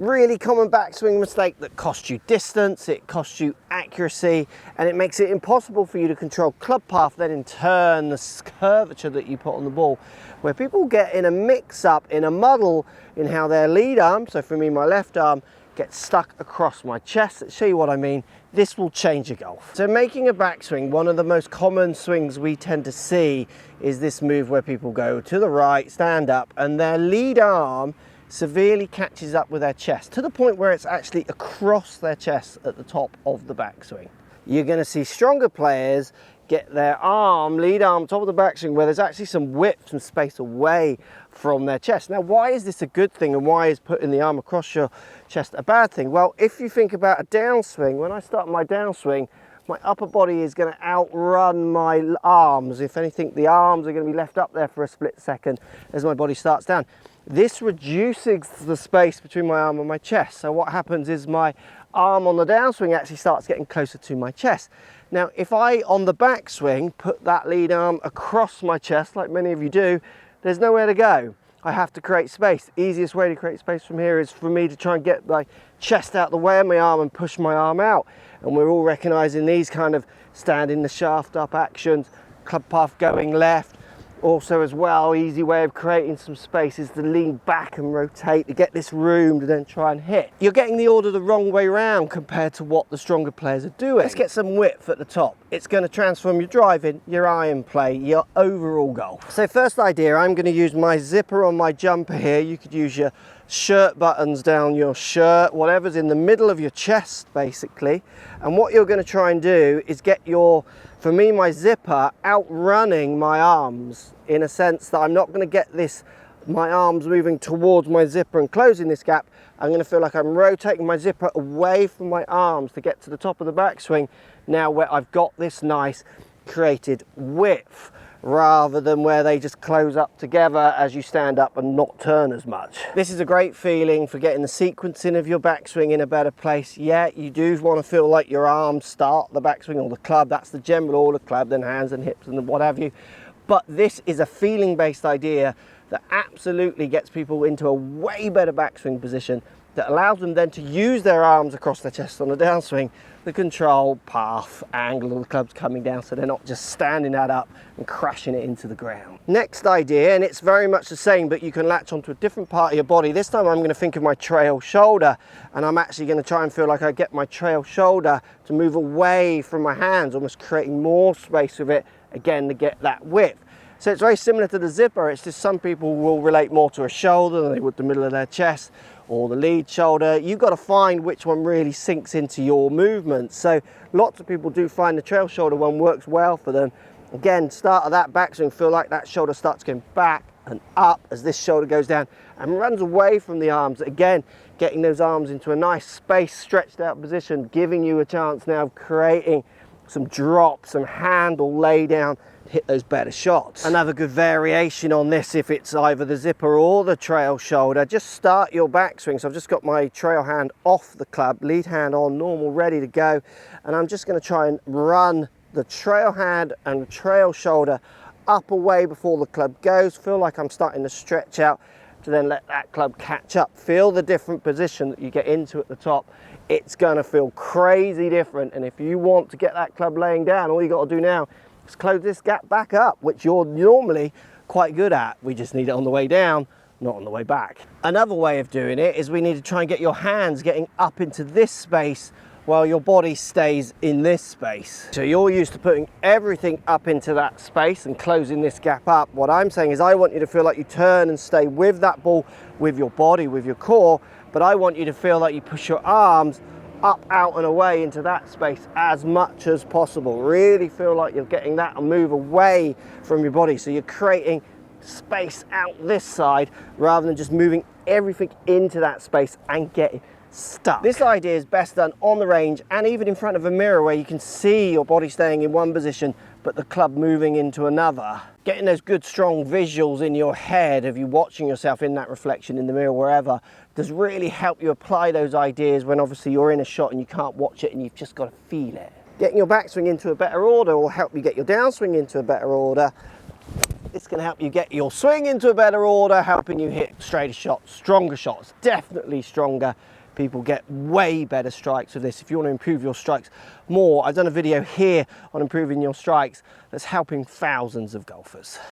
Really common backswing mistake that costs you distance, it costs you accuracy, and it makes it impossible for you to control club path, then in turn the curvature that you put on the ball, where people get in a mix-up, in a muddle in how their lead arm, so for me my left arm, gets stuck across my chest. Let's show you what I mean. This will change your golf. So making a backswing, one of the most common swings we tend to see is this move where people go to the right, stand up, and their lead arm severely catches up with their chest to the point where it's actually across their chest at the top of the backswing. You're going to see stronger players get their arm, lead arm, top of the backswing where there's actually some width, some space away from their chest. Now, why is this a good thing and why is putting the arm across your chest a bad thing? Well, if you think about a downswing, when I start my downswing, my upper body is going to outrun my arms. If anything, the arms are going to be left up there for a split second as my body starts down. This reduces the space between my arm and my chest. So what happens is my arm on the downswing actually starts getting closer to my chest. Now, if I, on the backswing, put that lead arm across my chest, like many of you do, there's nowhere to go. I have to create space. The easiest way to create space from here is for me to try and get my chest out the way of my arm and push my arm out. And we're all recognizing these kind of standing the shaft up actions, club path going left. Also as well, easy way of creating some space is to lean back and rotate to get this room to then try and hit. You're getting the order the wrong way round compared to what the stronger players are doing. Let's get some width at the top. It's going to transform your driving, your iron play, your overall golf. So first idea, I'm going to use my zipper on my jumper here. You could use your shirt buttons down your shirt, whatever's in the middle of your chest basically. And what you're going to try and do is get your, for me, my zipper outrunning my arms, in a sense that I'm not going to get this, my arms moving towards my zipper and closing this gap. I'm going to feel like I'm rotating my zipper away from my arms to get to the top of the backswing now where I've got this nice created width, rather than where they just close up together as you stand up and not turn as much. This is a great feeling for getting the sequencing of your backswing in a better place. Yeah, you do want to feel like your arms start the backswing or the club. That's the general order, club, then hands and hips and what have you. But this is a feeling-based idea that absolutely gets people into a way better backswing position that allows them then to use their arms across their chest on the downswing, the control, path, angle of the clubs coming down, so they're not just standing that up and crashing it into the ground. Next idea, and it's very much the same, but you can latch onto a different part of your body. This time I'm going to think of my trail shoulder, and I'm actually going to try and feel like I get my trail shoulder to move away from my hands, almost creating more space with it, again, to get that width. So it's very similar to the zipper. It's just some people will relate more to a shoulder than they would the middle of their chest or the lead shoulder. You've got to find which one really sinks into your movement. So lots of people do find the trail shoulder one works well for them. Again, start of that backswing, feel like that shoulder starts going back and up as this shoulder goes down and runs away from the arms. Again, getting those arms into a nice space, stretched out position, giving you a chance now of creating some drop, some handle lay down, hit those better shots. Another good variation on this, if it's either the zipper or the trail shoulder, just start your backswing. So I've just got my trail hand off the club, lead hand on normal, ready to go. And I'm just going to try and run the trail hand and the trail shoulder up away before the club goes. Feel like I'm starting to stretch out to then let that club catch up. Feel the different position that you get into at the top. It's going to feel crazy different. And if you want to get that club laying down, all you got to do now is close this gap back up, which you're normally quite good at. We just need it on the way down, not on the way back. Another way of doing it is we need to try and get your hands getting up into this space while your body stays in this space. So you're used to putting everything up into that space and closing this gap up. What I'm saying is I want you to feel like you turn and stay with that ball, with your body, with your core, but I want you to feel like you push your arms up, out and away into that space as much as possible. Really feel like you're getting that and move away from your body. So you're creating space out this side rather than just moving everything into that space and getting stuck. This idea is best done on the range and even in front of a mirror where you can see your body staying in one position but the club moving into another. Getting those good strong visuals in your head of you watching yourself in that reflection in the mirror wherever does really help you apply those ideas when obviously you're in a shot and you can't watch it and you've just got to feel it. Getting your backswing into a better order will help you get your downswing into a better order. It's going to help you get your swing into a better order, helping you hit straighter shots, stronger shots, definitely stronger. People get way better strikes with this. If you want to improve your strikes more, I've done a video here on improving your strikes that's helping thousands of golfers.